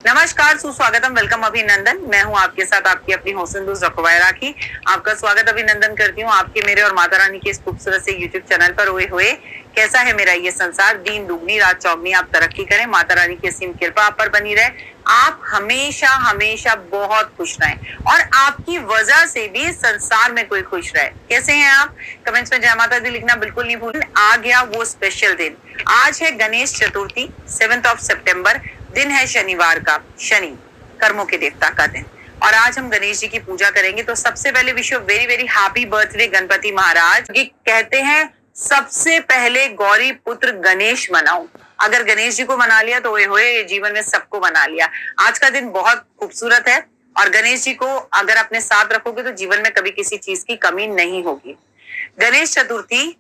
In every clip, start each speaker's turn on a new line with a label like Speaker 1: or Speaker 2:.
Speaker 1: नमस्कार, सुस्वागतम, वेलकम, अभिनंदन। मैं हूं आपके साथ आपकी अपनी हौसन दोस्त रखवाया राखी। आपका स्वागत अभिनंदन करती हूं आपके, मेरे और माता रानी के इस खूबसूरत से यूट्यूब चैनल पर। ओए होए, कैसा है मेरा ये संसार, दिन दुगनी रात चौगनी, आप तरक्की करें, माता रानी की असीम कृपा आप पर बनी रहे, आप हमेशा हमेशा बहुत खुश रहें और आपकी वजह से भी संसार में कोई खुश रहे। कैसे हैं आप? कमेंट्स में जय माता दी लिखना बिल्कुल नहीं भूलें। आ गया वो स्पेशल दिन, आज है गणेश चतुर्थी, 7 सितंबर, दिन है शनिवार का, शनि कर्मों के देवता का दिन। और आज हम गणेश जी की पूजा करेंगे। तो सबसे पहले wish you very very happy birthday Ganpati Maharaj. ये कहते हैं सबसे पहले गौरी पुत्र गणेश मनाओ। अगर गणेश जी को मना लिया तो होए जीवन में सबको मना लिया। आज का दिन बहुत खूबसूरत है और गणेश जी को अगर अपने साथ रखोगे तो जीवन में कभी किसी चीज की कमी नहीं होगी। गणेश चतुर्थी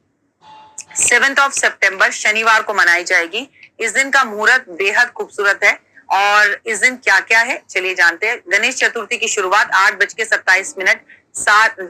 Speaker 1: 7 सितंबर शनिवार को मनाई जाएगी। इस दिन का मुहूर्त बेहद खूबसूरत है और इस दिन क्या क्या है चलिए जानते हैं। गणेश चतुर्थी की शुरुआत 8:27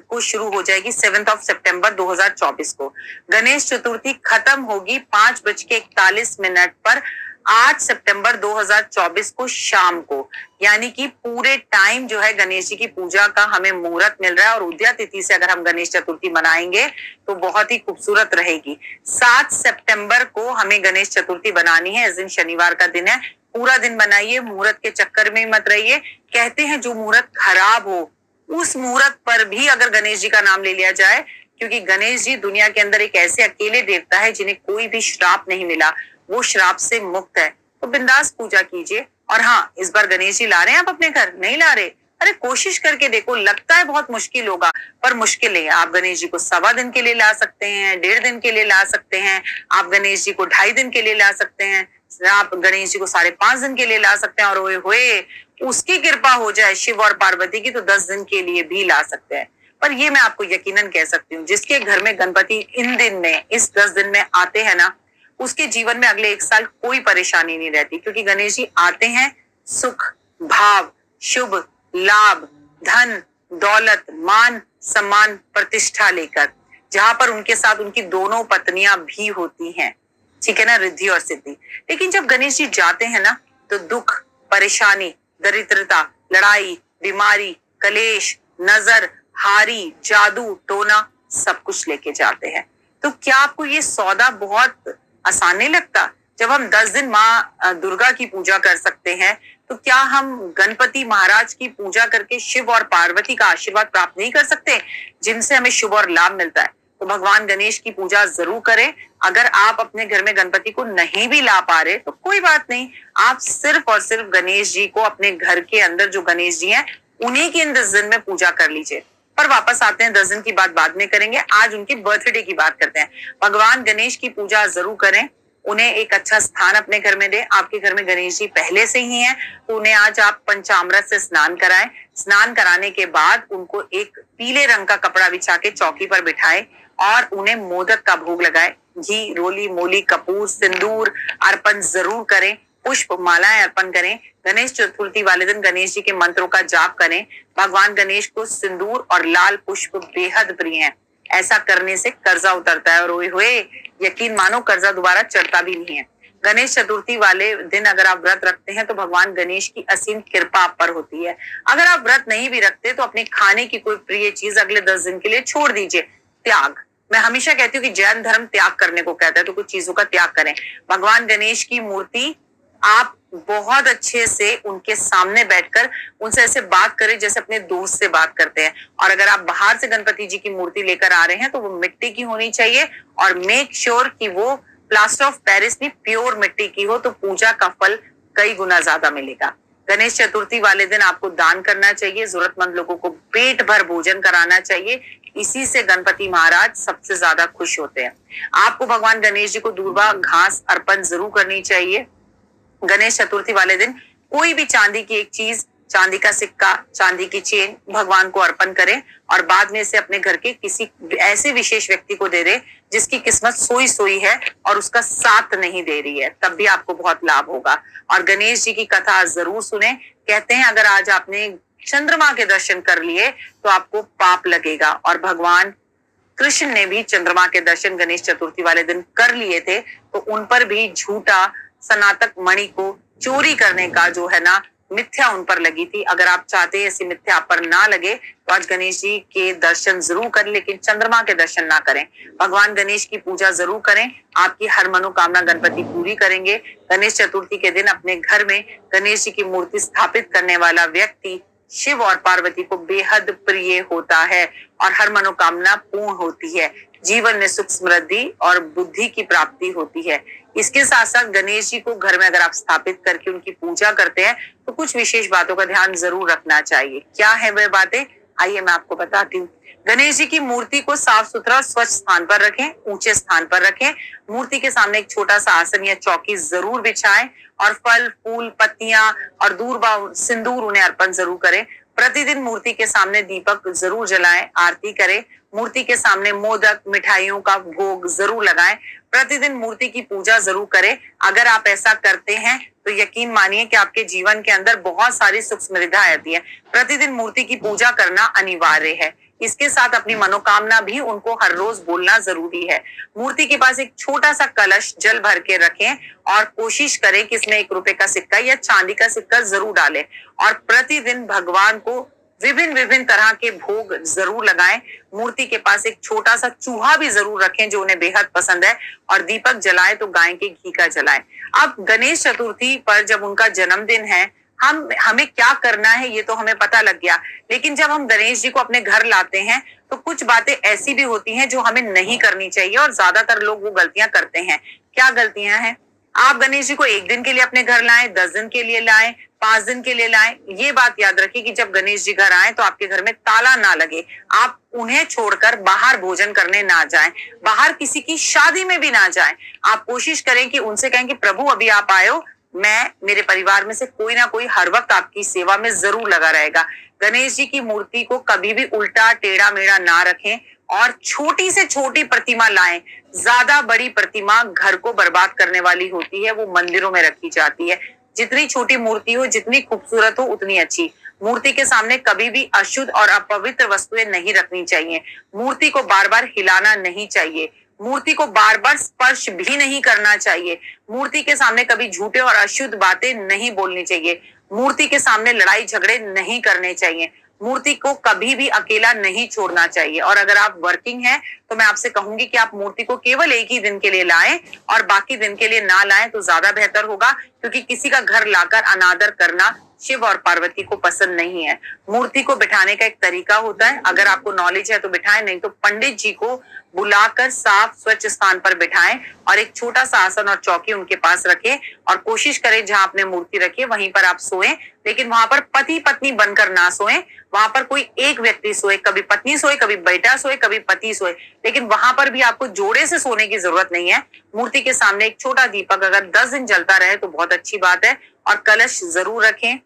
Speaker 1: को शुरू हो जाएगी 7 सितंबर 2024 को। गणेश चतुर्थी खत्म होगी 5:41 पर 8 सितंबर 2024 को शाम को। यानी कि पूरे टाइम जो है गणेश जी की पूजा का हमें मुहूर्त मिल रहा है और उदया तिथि से अगर हम गणेश चतुर्थी मनाएंगे तो बहुत ही खूबसूरत रहेगी। 7 सितंबर को हमें गणेश चतुर्थी बनानी है। इस दिन शनिवार का दिन है, पूरा दिन बनाइए, मुहूर्त के चक्कर में मत रहिए। कहते हैं जो मुहूर्त खराब हो उस मुहूर्त पर भी अगर गणेश जी का नाम ले लिया जाए, क्योंकि गणेश जी दुनिया के अंदर एक ऐसे अकेले देवता है जिन्हें कोई भी श्राप नहीं मिला, वो श्राप से मुक्त है। तो बिंदास पूजा कीजिए। और हाँ, इस बार गणेश जी ला रहे हैं आप अपने घर? नहीं ला रहे? अरे कोशिश करके देखो, लगता है बहुत मुश्किल होगा पर मुश्किल नहीं है। आप गणेश जी को 1.25 दिन के लिए ला सकते हैं, 1.5 दिन के लिए ला सकते हैं, आप गणेश जी को 2.5 दिन के लिए ला सकते हैं, आप गणेश जी को 5.5 दिन के लिए ला सकते हैं और होए उसकी कृपा हो जाए शिव और पार्वती की तो 10 दिन के लिए भी ला सकते हैं। पर ये मैं आपको यकीनन कह सकती हूँ, जिसके घर में गणपति इन दिन में, इस 10 दिन में आते हैं ना, उसके जीवन में अगले 1 साल कोई परेशानी नहीं रहती। क्योंकि गणेश जी आते हैं सुख, भाव, शुभ, लाभ, धन, दौलत, मान, सम्मान, प्रतिष्ठा लेकर, जहां पर उनके साथ उनकी दोनों पत्नियां भी होती हैं। ठीक है ना, रिद्धि और सिद्धि। लेकिन जब गणेश जी जाते हैं ना तो दुख, परेशानी, दरिद्रता, लड़ाई, बीमारी, कलेश, नजर, हारी, जादू टोना सब कुछ लेके जाते हैं। तो क्या आपको ये सौदा बहुत आसान नहीं लगता? जब हम 10 दिन माँ दुर्गा की पूजा कर सकते हैं तो क्या हम गणपति महाराज की पूजा करके शिव और पार्वती का आशीर्वाद प्राप्त नहीं कर सकते, जिनसे हमें शुभ और लाभ मिलता है? तो भगवान गणेश की पूजा जरूर करें। अगर आप अपने घर में गणपति को नहीं भी ला पा रहे तो कोई बात नहीं, आप सिर्फ और सिर्फ गणेश जी को अपने घर के अंदर जो गणेश जी हैं उन्हीं की इन 10 दिन में पूजा कर लीजिए। पर वापस आते हैं, 10 दिन की बात बाद में करेंगे, आज उनकी बर्थडे की बात करते हैं। भगवान गणेश की पूजा जरूर करें, उन्हें एक अच्छा स्थान अपने घर में दें। आपके घर में गणेश जी पहले से ही हैं तो उन्हें आज आप पंचामृत से स्नान कराएं। स्नान कराने के बाद उनको एक पीले रंग का कपड़ा बिछा के चौकी पर बिठाएं और उन्हें मोदक का भोग लगाएं। घी, रोली, मोली, कपूर, सिंदूर अर्पण जरूर करें, पुष्प मालाएं अर्पण करें। गणेश चतुर्थी वाले दिन गणेश जी के मंत्रों का जाप करें। भगवान गणेश को सिंदूर और लाल पुष्प बेहद प्रिय हैं। ऐसा करने से कर्जा उतरता है और होए यकीन मानो कर्जा दोबारा चढ़ता भी नहीं है। गणेश चतुर्थी वाले दिन अगर आप व्रत रखते हैं तो भगवान गणेश की असीम कृपा आप पर होती है। अगर आप व्रत नहीं भी रखते तो अपने खाने की कोई प्रिय चीज अगले 10 दिन के लिए छोड़ दीजिए। त्याग, मैं हमेशा कहती हूँ कि जैन धर्म त्याग करने को कहता है, तो कुछ चीजों का त्याग करें। भगवान गणेश की मूर्ति आप बहुत अच्छे से उनके सामने बैठकर उनसे ऐसे बात करें जैसे अपने दोस्त से बात करते हैं। और अगर आप बाहर से गणपति जी की मूर्ति लेकर आ रहे हैं तो वो मिट्टी की होनी चाहिए और मेक श्योर कि वो प्लास्टर ऑफ पेरिस नहीं, प्योर मिट्टी की हो, तो पूजा का फल कई गुना ज्यादा मिलेगा। गणेश चतुर्थी वाले दिन आपको दान करना चाहिए, जरूरतमंद लोगों को पेट भर भोजन कराना चाहिए। इसी से गणपति महाराज सबसे ज्यादा खुश होते हैं। आपको भगवान गणेश जी को दूर्वा घास अर्पण जरूर करनी चाहिए। गणेश चतुर्थी वाले दिन कोई भी चांदी की एक चीज, चांदी का सिक्का, चांदी की चेन भगवान को अर्पण करें और बाद में से अपने घर के किसी ऐसे विशेष व्यक्ति को दे दे जिसकी किस्मत सोई सोई है और उसका साथ नहीं दे रही है, तब भी आपको बहुत लाभ होगा। और गणेश जी की कथा जरूर सुने। कहते हैं अगर आज आपने चंद्रमा के दर्शन कर लिए तो आपको पाप लगेगा। और भगवान कृष्ण ने भी चंद्रमा के दर्शन गणेश चतुर्थी वाले दिन कर लिए थे तो उन पर भी झूठा सनातक मणि को चोरी करने का जो है ना मिथ्या उन पर लगी थी। अगर आप चाहते हैं ऐसी मिथ्या आप पर ना लगे तो आज गणेश जी के दर्शन जरूर करें, लेकिन चंद्रमा के दर्शन ना करें। भगवान गणेश की पूजा जरूर करें, आपकी हर मनोकामना गणपति पूरी करेंगे। गणेश चतुर्थी के दिन अपने घर में गणेश जी की मूर्ति स्थापित करने वाला व्यक्ति शिव और पार्वती को बेहद प्रिय होता है और हर मनोकामना पूर्ण होती है। जीवन में सुख समृद्धि और बुद्धि की प्राप्ति होती है। इसके साथ साथ गणेश जी को घर में अगर आप स्थापित करके उनकी पूजा करते हैं तो कुछ विशेष बातों का ध्यान जरूर रखना चाहिए। क्या है वह बातें, आइए मैं आपको बताती हूँ। गणेश जी की मूर्ति को साफ सुथरा स्वच्छ स्थान पर रखें, ऊंचे स्थान पर रखें। मूर्ति के सामने एक छोटा सा आसन या चौकी जरूर बिछाएं और फल फूल पत्तियां और दूर्वा सिंदूर उन्हें अर्पण जरूर करें। प्रतिदिन मूर्ति के सामने दीपक जरूर जलाएं, आरती करें। मूर्ति के सामने मोदक मिठाइयों का भोग जरूर लगाएं। प्रतिदिन मूर्ति की पूजा जरूर करें। अगर आप ऐसा करते हैं तो यकीन मानिए कि आपके जीवन के अंदर बहुत सारी सुख समृद्धि आती है। प्रतिदिन मूर्ति की पूजा करना अनिवार्य है। इसके साथ अपनी मनोकामना भी उनको हर रोज बोलना जरूरी है। मूर्ति के पास एक छोटा सा कलश जल भर के रखें और कोशिश करें कि इसमें 1 रुपए का सिक्का या चांदी का सिक्का जरूर डालें और प्रतिदिन भगवान को विभिन्न विभिन्न तरह के भोग जरूर लगाएं। मूर्ति के पास एक छोटा सा चूहा भी जरूर रखें जो उन्हें बेहद पसंद है और दीपक जलाएं तो गाय के घी का जलाएं। अब गणेश चतुर्थी पर जब उनका जन्मदिन है, हमें क्या करना है ये तो हमें पता लग गया, लेकिन जब हम गणेश जी को अपने घर लाते हैं तो कुछ बातें ऐसी भी होती हैं जो हमें नहीं करनी चाहिए और ज्यादातर लोग वो गलतियां करते हैं। क्या गलतियां हैं? आप गणेश जी को 1 दिन के लिए अपने घर लाएं, 10 दिन के लिए लाएं, 5 दिन के लिए लाएं। ये बात याद रखिए कि जब गणेश जी घर आए तो आपके घर में ताला ना लगे, आप उन्हें छोड़कर बाहर भोजन करने ना जाएं, बाहर किसी की शादी में भी ना जाएं। आप कोशिश करें कि उनसे कहें कि प्रभु अभी आप आए हो, मैं मेरे परिवार में से कोई ना कोई हर वक्त आपकी सेवा में जरूर लगा रहेगा। गणेश जी की मूर्ति को कभी भी उल्टा टेढ़ा मेढ़ा ना रखें और छोटी से छोटी प्रतिमा लाएं। ज्यादा बड़ी प्रतिमा घर को बर्बाद करने वाली होती है, वो मंदिरों में रखी जाती है। जितनी छोटी मूर्ति हो, जितनी खूबसूरत हो, उतनी अच्छी। मूर्ति के सामने कभी भी अशुद्ध और अपवित्र वस्तुएं नहीं रखनी चाहिए। मूर्ति को बार बार हिलाना नहीं चाहिए। मूर्ति को बार बार स्पर्श भी नहीं करना चाहिए। मूर्ति के सामने कभी झूठे और अशुद्ध बातें नहीं बोलनी चाहिए। मूर्ति के सामने लड़ाई झगड़े नहीं करने चाहिए। मूर्ति को कभी भी अकेला नहीं छोड़ना चाहिए। और अगर आप वर्किंग हैं तो मैं आपसे कहूंगी कि आप मूर्ति को केवल 1 ही दिन के लिए लाएं और बाकी दिन के लिए ना लाएं तो ज्यादा बेहतर होगा, क्योंकि किसी का घर लाकर अनादर करना शिव और पार्वती को पसंद नहीं है। मूर्ति को बिठाने का एक तरीका होता है, अगर आपको नॉलेज है तो बिठाएं, नहीं तो पंडित जी को बुलाकर साफ स्वच्छ स्थान पर बिठाएं और एक छोटा सा आसन और चौकी उनके पास रखें और कोशिश करें जहां आपने मूर्ति रखी है वहीं पर आप सोएं, लेकिन वहां पर पति पत्नी बनकर ना सोएं। वहां पर कोई एक व्यक्ति सोए, कभी पत्नी सोए, कभी बेटा सोए, कभी पति सोए, लेकिन वहां पर भी आपको जोड़े से सोने की जरूरत नहीं है। मूर्ति के सामने एक छोटा दीपक अगर 10 दिन जलता रहे तो बहुत अच्छी बात है और कलश जरूर रखें,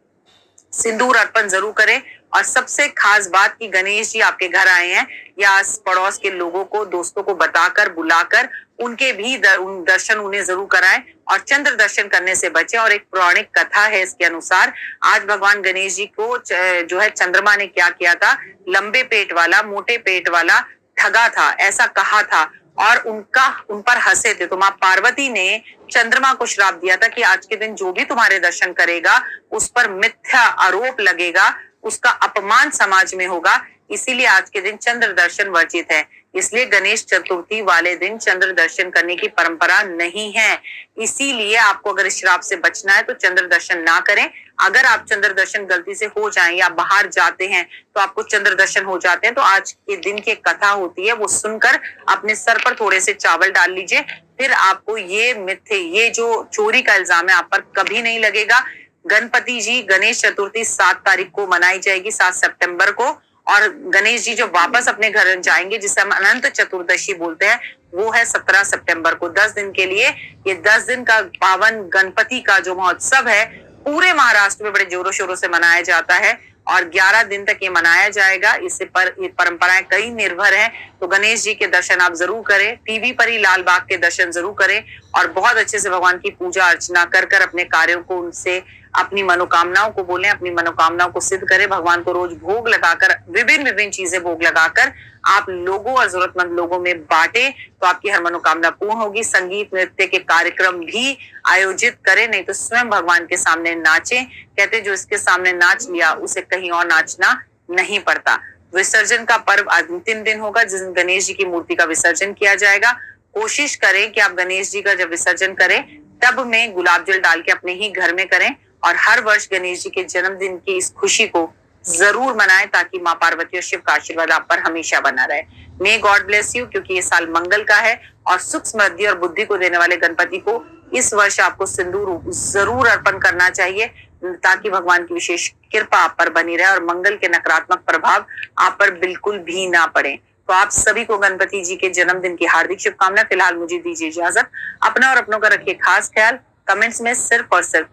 Speaker 1: सिंदूर अर्पण जरूर करें। और सबसे खास बात कि गणेश जी आपके घर आए हैं या आस पड़ोस के लोगों को, दोस्तों को बताकर बुलाकर उनके भी दर्शन उन्हें जरूर कराएं और चंद्र दर्शन करने से बचें। और एक पौराणिक कथा है इसके अनुसार, आज भगवान गणेश जी को जो है चंद्रमा ने क्या किया था, लंबे पेट वाला मोटे पेट वाला ठगा था, ऐसा कहा था और उन पर हंसे थे। तो माँ पार्वती ने चंद्रमा को श्राप दिया था कि आज के दिन जो भी तुम्हारे दर्शन करेगा उस पर मिथ्या आरोप लगेगा, उसका अपमान समाज में होगा। इसीलिए आज के दिन चंद्र दर्शन वर्जित है। इसलिए गणेश चतुर्थी वाले दिन चंद्र दर्शन करने की परंपरा नहीं है। इसीलिए आपको अगर इस श्राप से बचना है तो चंद्र दर्शन ना करें। अगर आप चंद्र दर्शन गलती से हो जाए या बाहर जाते हैं तो आपको चंद्र दर्शन हो जाते हैं तो आज के दिन की कथा होती है वो सुनकर अपने सर पर थोड़े से चावल डाल लीजिए, फिर आपको ये जो चोरी का इल्जाम है आप पर कभी नहीं लगेगा। गणपति जी गणेश चतुर्थी 7 तारीख को मनाई जाएगी, 7 सितंबर को। और गणेश जी जो वापस अपने घर जाएंगे जिसे हम अनंत चतुर्दशी बोलते हैं वो है 17 सितंबर को। 10 दिन के लिए ये 10 दिन का पावन गणपति का जो महोत्सव है पूरे महाराष्ट्र में बड़े जोरों शोरों से मनाया जाता है और 11 दिन तक ये मनाया जाएगा। इससे पर ये परंपराएं कई निर्भर हैं। तो गणेश जी के दर्शन आप जरूर करें, टीवी पर ही लाल बाग के दर्शन जरूर करें और बहुत अच्छे से भगवान की पूजा अर्चना कर अपने कार्यों को उनसे अपनी मनोकामनाओं को बोलें, अपनी मनोकामनाओं को सिद्ध करें। भगवान को रोज भोग लगाकर, विभिन्न विभिन्न चीजें भोग लगाकर आप लोगों और जरूरतमंद लोगों में बांटे, तो आपकी हर मनोकामना पूर्ण होगी। संगीत नृत्य के कार्यक्रम भी आयोजित करें, नहीं तो स्वयं भगवान के सामने नाचें। कहते जो इसके सामने नाच लिया उसे कहीं और नाचना नहीं पड़ता। विसर्जन का पर्व अंतिम दिन होगा, जिस दिन गणेश जी की मूर्ति का विसर्जन किया जाएगा। कोशिश करें कि आप गणेश जी का जब विसर्जन करें तब में गुलाब जल डाल के अपने ही घर में करें, और हर वर्ष गणेश जी के जन्मदिन की इस खुशी को जरूर मनाएं, ताकि माँ पार्वती और शिव का आशीर्वाद आप पर हमेशा बना रहे। मे गॉड ब्लेस यू, क्योंकि ये साल मंगल का है और सुख समृद्धि और बुद्धि को देने वाले गणपति को इस वर्ष आपको सिंदूर जरूर अर्पण करना चाहिए, ताकि भगवान की विशेष कृपा आप पर बनी रहे और मंगल के नकारात्मक प्रभाव आप पर बिल्कुल भी ना पड़े। तो आप सभी को गणपति जी के जन्मदिन की हार्दिक शुभकामनाएं। फिलहाल मुझे दीजिए इजाजत। अपना और अपनों का रखिए खास ख्याल। कमेंट्स में सिर्फ और सिर्फ